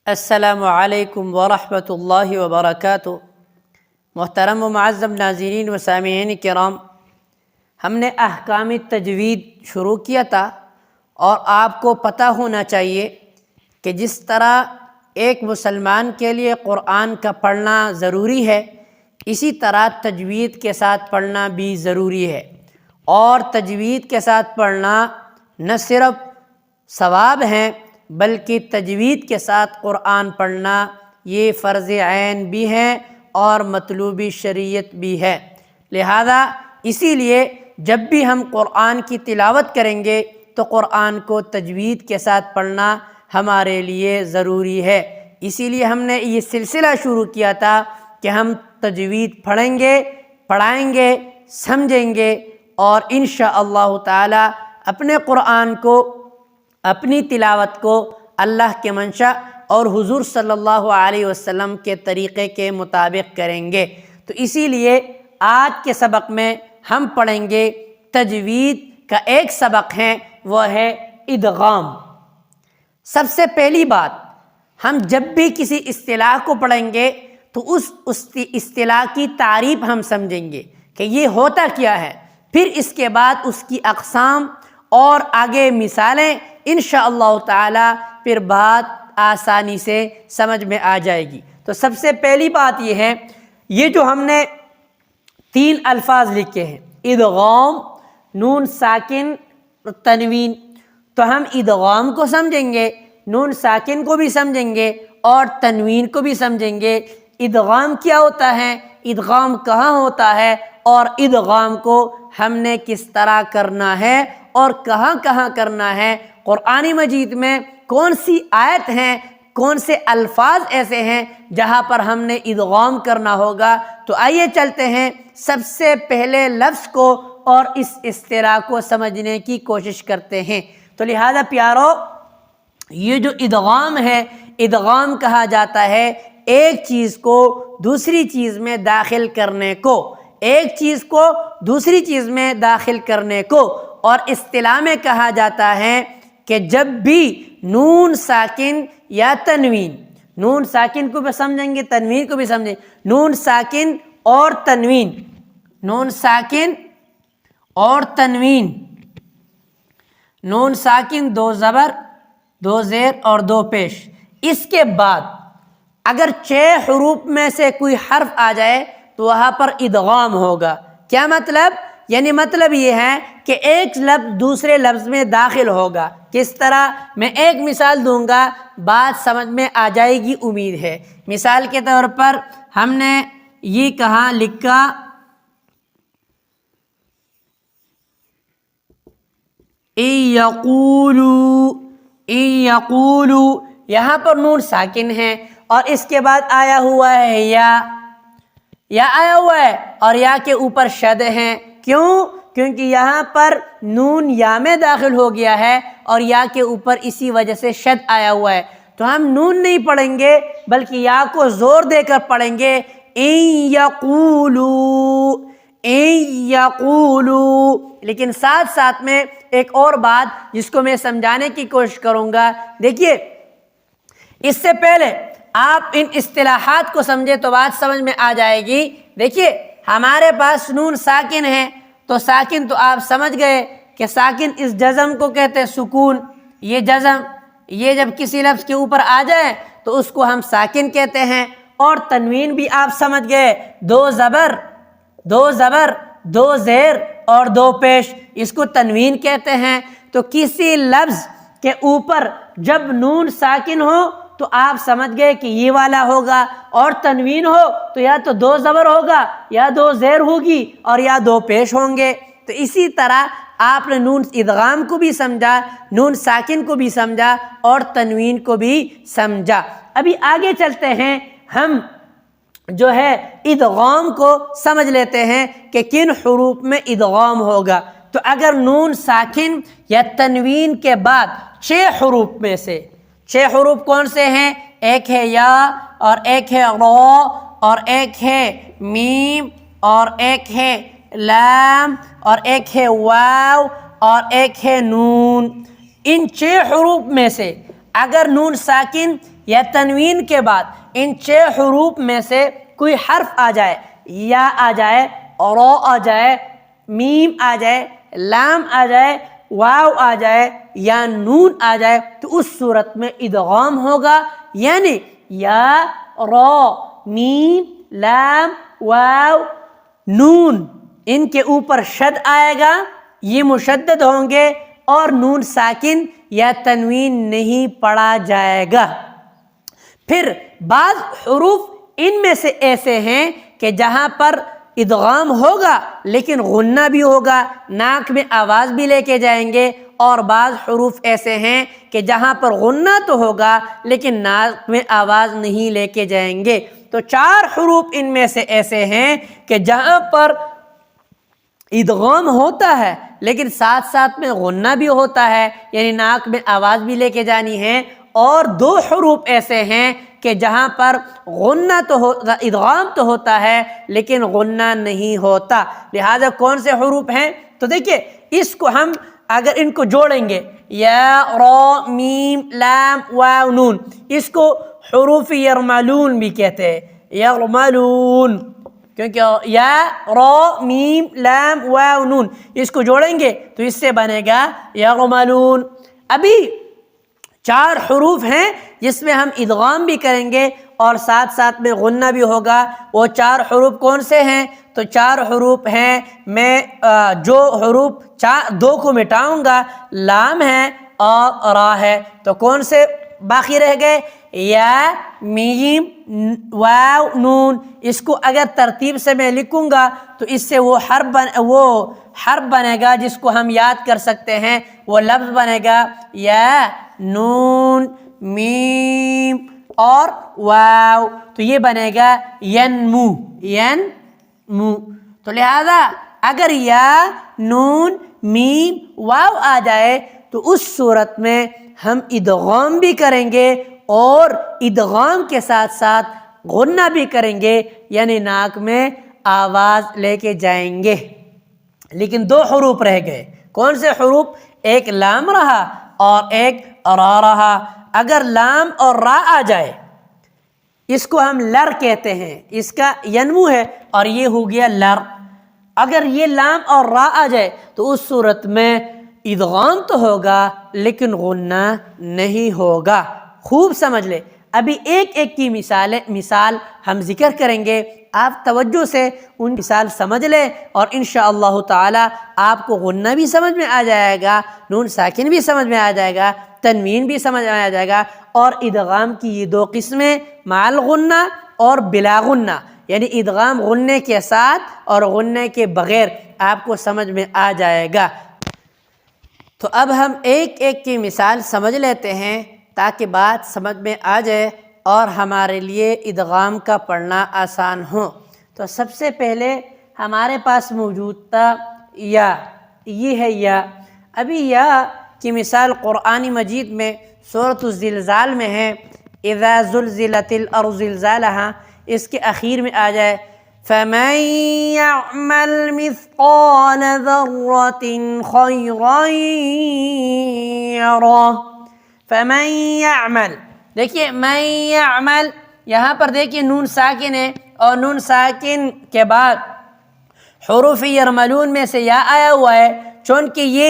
السلام علیکم ورحمۃ اللہ وبرکاتہ۔ محترم و معزز ناظرین و سامعین کرام، ہم نے احکام تجوید شروع کیا تھا اور آپ کو پتہ ہونا چاہیے کہ جس طرح ایک مسلمان کے لیے قرآن کا پڑھنا ضروری ہے، اسی طرح تجوید کے ساتھ پڑھنا بھی ضروری ہے، اور تجوید کے ساتھ پڑھنا نہ صرف ثواب ہیں بلکہ تجوید کے ساتھ قرآن پڑھنا یہ فرض عین بھی ہے اور مطلوب شریعت بھی ہے۔ لہذا اسی لیے جب بھی ہم قرآن کی تلاوت کریں گے تو قرآن کو تجوید کے ساتھ پڑھنا ہمارے لیے ضروری ہے۔ اسی لیے ہم نے یہ سلسلہ شروع کیا تھا کہ ہم تجوید پڑھیں گے، پڑھائیں گے، سمجھیں گے، اور انشاءاللہ تعالی اپنے قرآن کو، اپنی تلاوت کو اللہ کے منشا اور حضور صلی اللہ علیہ وسلم کے طریقے کے مطابق کریں گے۔ تو اسی لیے آج کے سبق میں ہم پڑھیں گے تجوید کا ایک سبق ہے، وہ ہے ادغام۔ سب سے پہلی بات، ہم جب بھی کسی اصطلاح کو پڑھیں گے تو اس اصطلاح کی تعریف ہم سمجھیں گے کہ یہ ہوتا کیا ہے، پھر اس کے بعد اس کی اقسام اور آگے مثالیں، انشاءاللہ تعالی پھر بات آسانی سے سمجھ میں آ جائے گی۔ تو سب سے پہلی بات یہ ہے، یہ جو ہم نے 3 الفاظ لکھے ہیں، ادغام، نون ساکن، تنوین، تو ہم ادغام کو سمجھیں گے، نون ساکن کو بھی سمجھیں گے اور تنوین کو بھی سمجھیں گے۔ ادغام کیا ہوتا ہے، ادغام کہاں ہوتا ہے، اور ادغام کو ہم نے کس طرح کرنا ہے اور کہاں کہاں کرنا ہے، قرآن مجید میں کون سی آیت ہیں، کون سے الفاظ ایسے ہیں جہاں پر ہم نے ادغام کرنا ہوگا۔ تو آئیے چلتے ہیں سب سے پہلے لفظ کو اور اس اصطلاح کو سمجھنے کی کوشش کرتے ہیں۔ تو لہذا پیارو، یہ جو ادغام ہے، ادغام کہا جاتا ہے ایک چیز کو دوسری چیز میں داخل کرنے کو، ایک چیز کو دوسری چیز میں داخل کرنے کو، اور اصطلاح میں کہا جاتا ہے کہ جب بھی نون ساکن یا تنوین، نون ساکن کو بھی سمجھیں گے، تنوین کو بھی سمجھیں، نون ساکن اور تنوین، نون ساکن اور تنوین، نون ساکن 2 زبر 2 زیر اور 2 پیش، اس کے بعد اگر 6 حروف میں سے کوئی حرف آ جائے تو وہاں پر ادغام ہوگا۔ کیا مطلب؟ یعنی مطلب یہ ہے کہ ایک لفظ دوسرے لفظ میں داخل ہوگا۔ کس طرح؟ میں ایک مثال دوں گا، بات سمجھ میں آ جائے گی امید ہے۔ مثال کے طور پر ہم نے یہ کہا، لکھا یقولو، یہاں پر نون ساکن ہے اور اس کے بعد آیا ہوا ہے یا آیا ہوا ہے، اور یا کے اوپر شد ہیں۔ کیوں؟ کیونکہ یہاں پر نون یا میں داخل ہو گیا ہے اور یا کے اوپر اسی وجہ سے شد آیا ہوا ہے۔ تو ہم نون نہیں پڑھیں گے بلکہ یا کو زور دے کر پڑھیں گے، یقولو۔ لیکن ساتھ ساتھ میں ایک اور بات جس کو میں سمجھانے کی کوشش کروں گا، دیکھیے اس سے پہلے آپ ان اصطلاحات کو سمجھے تو بات سمجھ میں آ جائے گی۔ دیکھیے ہمارے پاس نون ساکن ہے، تو ساکن تو آپ سمجھ گئے کہ ساکن اس جزم کو کہتے ہیں سکون۔ یہ جزم، یہ جب کسی لفظ کے اوپر آ جائے تو اس کو ہم ساکن کہتے ہیں۔ اور تنوین بھی آپ سمجھ گئے، 2 زبر 2 زیر اور 2 پیش، اس کو تنوین کہتے ہیں۔ تو کسی لفظ کے اوپر جب نون ساکن ہو تو آپ سمجھ گئے کہ یہ والا ہوگا، اور تنوین ہو تو یا تو 2 زبر ہوگا یا 2 زیر ہوگی اور یا 2 پیش ہوں گے۔ تو اسی طرح آپ نے نون ادغام کو بھی سمجھا، نون ساکن کو بھی سمجھا اور تنوین کو بھی سمجھا۔ ابھی آگے چلتے ہیں، ہم جو ہے ادغام کو سمجھ لیتے ہیں کہ کن حروف میں ادغام ہوگا۔ تو اگر نون ساکن یا تنوین کے بعد 6 حروف میں سے، 6 حروف کون سے ہیں؟ ایک ہے یا، اور ایک ہے را، اور ایک ہے میم، اور ایک ہے لام، اور ایک ہے واو، اور ایک ہے نون۔ ان 6 حروف میں سے اگر نون ساکن یا تنوین کے بعد ان 6 حروف میں سے کوئی حرف آ جائے، یا آ جائے، را آ جائے، میم آ جائے، لام آ جائے، واو آ جائے یا نون آ جائے تو اس صورت میں ادغام ہوگا، یعنی یا، را، میم، لام، واو، نون، ان کے اوپر شد آئے گا، یہ مشدد ہوں گے، اور نون ساکن یا تنوین نہیں پڑھا جائے گا۔ پھر بعض حروف ان میں سے ایسے ہیں کہ جہاں پر ادغام ہوگا لیکن غنہ بھی ہوگا، ناک میں آواز بھی لے کے جائیں گے، اور بعض حروف ایسے ہیں کہ جہاں پر غنہ تو ہوگا لیکن ناک میں آواز نہیں لے کے جائیں گے۔ تو 4 حروف ان میں سے ایسے ہیں کہ جہاں پر ادغام ہوتا ہے لیکن ساتھ ساتھ میں غنہ بھی ہوتا ہے، یعنی ناک میں آواز بھی لے کے جانی ہے، اور 2 حروف ایسے ہیں کہ جہاں پر غنہ تو ہوتا، ادغام تو ہوتا ہے لیکن غنہ نہیں ہوتا۔ لہذا کون سے حروف ہیں؟ تو دیکھیے اس کو ہم اگر ان کو جوڑیں گے، یا، را، میم، لام، واو، نون، اس کو حروف یرملون بھی کہتے ہیں، یرملون، کیونکہ یا، را، میم، لام، واو، نون، اس کو جوڑیں گے تو اس سے بنے گا یرملون۔ ابھی 4 حروف ہیں جس میں ہم ادغام بھی کریں گے اور ساتھ ساتھ میں غنہ بھی ہوگا۔ وہ 4 حروف کون سے ہیں؟ تو 4 حروف ہیں، میں جو حروف 2 کو مٹاؤں گا، لام ہے اور را ہے، تو کون سے باقی رہ گئے؟ یا، میم، واو، نون۔ اس کو اگر ترتیب سے میں لکھوں گا تو اس سے وہ حرف بنے گا جس کو ہم یاد کر سکتے ہیں، وہ لفظ بنے گا یا، نون، میم اور واو، تو یہ بنے گا ینمو، ینمو۔ تو لہذا اگر یا، نون، میم، واو آ جائے تو اس صورت میں ہم ادغام بھی کریں گے اور ادغام کے ساتھ ساتھ غنہ بھی کریں گے، یعنی ناک میں آواز لے کے جائیں گے۔ لیکن 2 حروف رہ گئے، کون سے حروف؟ ایک لام رہا اور ایک را رہا۔ اگر لام اور را آ جائے، اس کو ہم لر کہتے ہیں، اس کا ینمو ہے اور یہ ہو گیا لر۔ اگر یہ لام اور را آ جائے تو اس صورت میں ادغام تو ہوگا لیکن غنہ نہیں ہوگا۔ خوب سمجھ لے، ابھی ایک ایک کی مثال ہم ذکر کریں گے، آپ توجہ سے ان مثال سمجھ لیں اور انشاءاللہ تعالی آپ کو غنہ بھی سمجھ میں آ جائے گا، نون ساکن بھی سمجھ میں آ جائے گا، تنوین بھی سمجھ میں آ جائے گا، اور ادغام کی یہ 2 قسمیں مع الغنہ اور بلا غنہ، یعنی ادغام غنے کے ساتھ اور غنے کے بغیر آپ کو سمجھ میں آ جائے گا۔ تو اب ہم ایک ایک کی مثال سمجھ لیتے ہیں تاکہ بات سمجھ میں آ جائے اور ہمارے لیے ادغام کا پڑھنا آسان ہو۔ تو سب سے پہلے ہمارے پاس موجود تھا یا، یہ ہے یا۔ ابھی یا کی مثال قرآن مجید میں سورۃ الزلزال میں ہے، اذا زلزلت الارض زلزالها، اس کے اخیر میں آ جائے فَمَن يَعْمَلْ مِثْقَالَ ذَرَّةٍ خَيْرًا يَرَهُ۔ فَمَن يَعْمَلْ، دیکھیے من يعمل، یہاں پر دیکھیے نون ساکن ہے اور نون ساکن کے بعد حروف یرملون میں سے یا آیا ہوا ہے، چونکہ یہ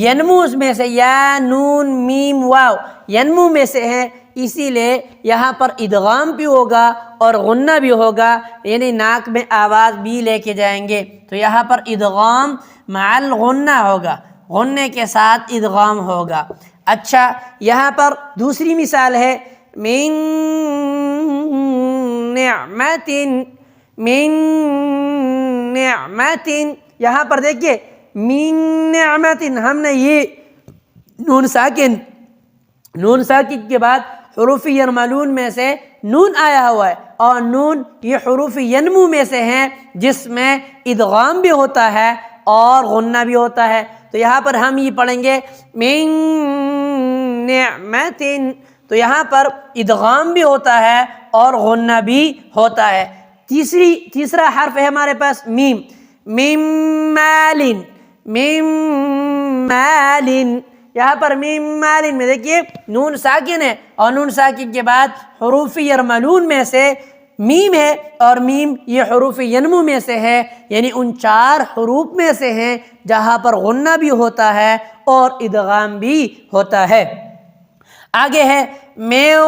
ینموز میں سے یا، نون، میم، واو ینمو میں سے ہے، اسی لیے یہاں پر ادغام بھی ہوگا اور غنہ بھی ہوگا، یعنی ناک میں آواز بھی لے کے جائیں گے، تو یہاں پر ادغام مع الغنہ ہوگا، غنے کے ساتھ ادغام ہوگا۔ اچھا، یہاں پر دوسری مثال ہے من نعمت، من نعمت، یہاں پر دیکھیے من نعمت، ہم نے یہ نون ساکن کے بعد حروف یرملون میں سے نون آیا ہوا ہے، اور نون یہ حروف ینمو میں سے ہیں جس میں ادغام بھی ہوتا ہے اور غنہ بھی ہوتا ہے، تو یہاں پر ہم یہ پڑھیں گے من نعمت، تو یہاں پر ادغام بھی ہوتا ہے اور غنہ بھی ہوتا ہے۔ تیسرا حرف ہے ہمارے پاس میم، من مال، من مال، یہاں پر میم مالن میں دیکھیے نون ساکن ہے اور نون ساکن کے بعد حروف یرملون میں سے میم ہے اور میم یہ حروف ینمو میں سے ہے، یعنی ان 4 حروف میں سے ہیں جہاں پر غنہ بھی ہوتا ہے اور ادغام بھی ہوتا ہے۔ آگے ہے من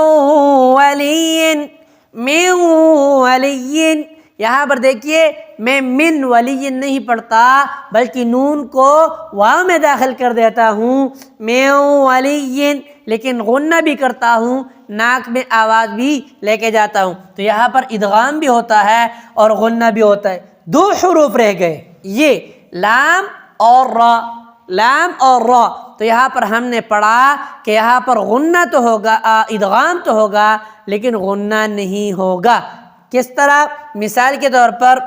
ولی، یہاں پر دیکھیے میں من ولی نہیں پڑھتا بلکہ نون کو واو میں داخل کر دیتا ہوں، من ولی، لیکن غنہ بھی کرتا ہوں، ناک میں آواز بھی لے کے جاتا ہوں، تو یہاں پر ادغام بھی ہوتا ہے اور غنہ بھی ہوتا ہے۔ 2 حروف رہ گئے، یہ لام اور را، لام اور را، تو یہاں پر ہم نے پڑھا کہ یہاں پر غنہ تو ہوگا، ادغام تو ہوگا لیکن غنہ نہیں ہوگا۔ کس طرح؟ مثال کے طور پر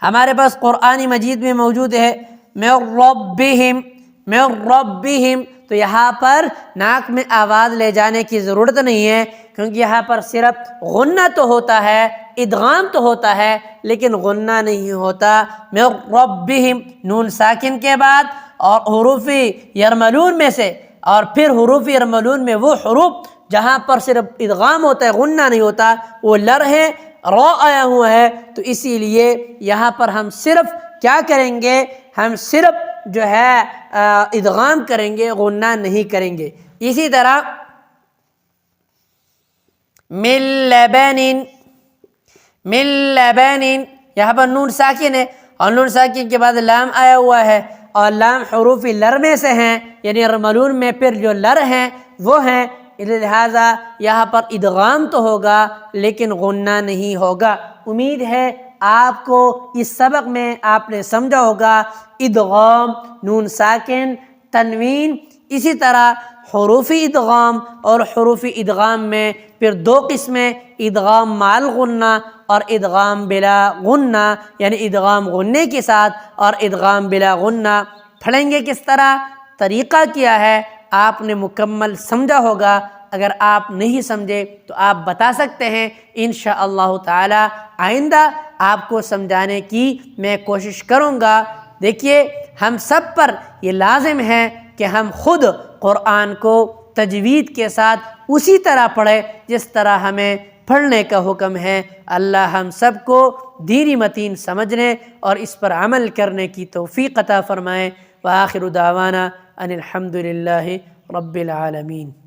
ہمارے پاس قرآن مجید میں موجود ہے من ربہم، تو یہاں پر ناک میں آواز لے جانے کی ضرورت نہیں ہے کیونکہ یہاں پر صرف غنہ تو ہوتا ہے، ادغام تو ہوتا ہے لیکن غنہ نہیں ہوتا۔ من ربہم، نون ساکن کے بعد اور حروف یرملون میں سے، اور پھر حروف یرملون میں وہ حروف جہاں پر صرف ادغام ہوتا ہے غنہ نہیں ہوتا، وہ لر ہے، را آیا ہوا ہے، تو اسی لیے یہاں پر ہم صرف کیا کریں گے؟ ہم صرف جو ہے ادغام کریں گے، غنہ نہیں کریں گے۔ اسی طرح من لبن، یہاں پر نون ساکن ہے اور نون ساکن کے بعد لام آیا ہوا ہے اور لام حروف لر میں سے ہیں، یعنی یرملون میں پھر جو لر ہیں وہ ہیں، لہذا یہاں پر ادغام تو ہوگا لیکن غنہ نہیں ہوگا۔ امید ہے آپ کو اس سبق میں آپ نے سمجھا ہوگا ادغام، نون ساکن، تنوین، اسی طرح حروف ادغام اور حروف ادغام میں پھر 2 قسمیں، ادغام مع الغنہ اور ادغام بلا غنہ، یعنی ادغام غنے کے ساتھ اور ادغام بلا غنہ۔ پڑھیں گے کس طرح، طریقہ کیا ہے، آپ نے مکمل سمجھا ہوگا۔ اگر آپ نہیں سمجھے تو آپ بتا سکتے ہیں، انشاءاللہ تعالی آئندہ آپ کو سمجھانے کی میں کوشش کروں گا۔ دیکھیے ہم سب پر یہ لازم ہے کہ ہم خود قرآن کو تجوید کے ساتھ اسی طرح پڑھیں جس طرح ہمیں پڑھنے کا حکم ہے۔ اللہ ہم سب کو دینی متین سمجھنے اور اس پر عمل کرنے کی توفیق عطا فرمائے۔ وآخر دعوانا ان الحمد للہ رب العالمین۔